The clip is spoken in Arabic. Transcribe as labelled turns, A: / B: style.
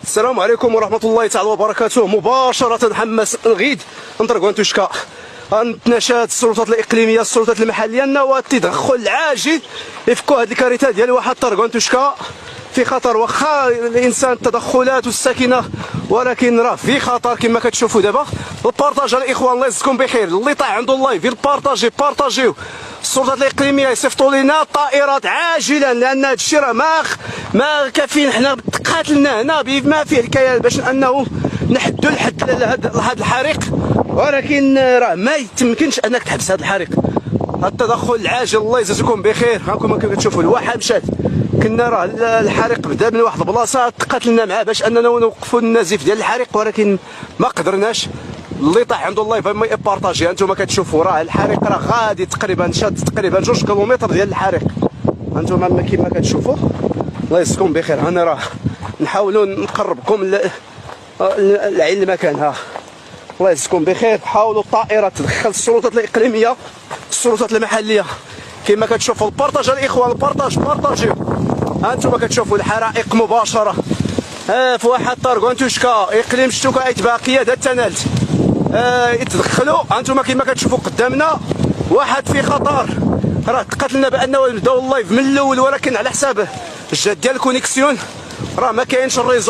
A: السلام عليكم ورحمة الله تعالى وبركاته. مباشرة حماس الغيد نطرقوا نتوشكا نتناشد السلطات الإقليمية السلطات المحلية أنه التدخل العاجل يفكوا هذه الكارثة ديال واحد طرقوا نتوشكا في خطر. واخا الانسان التدخلات والسكينه ولكن راه في خطر كما كتشوفوا دابا. البارطاج الاخوان الله يجزيكم بخير، اللي طاح عنده اللايف بارطاجيو. السلطات الاقليميه يصيفطوا لنا طائرات عاجلا لان هذا الشيء راه ما كافيين. حنا تقاتلنا هنا بما فيه الكيان باش انه نحدوا الحد لهذا الحريق، ولكن راه ما يتمكنش انك تحبس هذا الحريق. التدخل العاجل الله يجزيكم بخير. هاكم كتشوفوا الواحه مشات، كنا راه الحريق بدا من واحد البلاصه تقاتلنا معاه باش اننا نوقفوا النزيف ديال الحريق ولكن ما قدرناش. اللي طاح عنده اللايف ما يبارطاجي. انتم كتشوفوا راه الحريق راه غادي تقريبا شاد تقريبا 2 كيلومتر ديال الحريق. انتم كما كتشوفوا الله يجزيكم بخير. انا راه نحاولوا نقربكم لعين المكان. ها الله يجزيكم بخير. حاولوا الطائره تدخل السلطات الاقليميه السلطات المحليه كما كتشوفوا. البارطاج الاخوان بارطاجيو. انتم كتشوفوا الحرائق مباشره في واحد طرق نتوشكا اقليم شتوكا ايتباع قياده التنالت يتدخلوا. انتم كما كتشوفوا قدامنا واحد في خطر. راه تقاتلنا بانه نبداو اللايف من الاول ولكن على حساب الجهد ديال الكونيكسيون راه ما كاينش الريزو.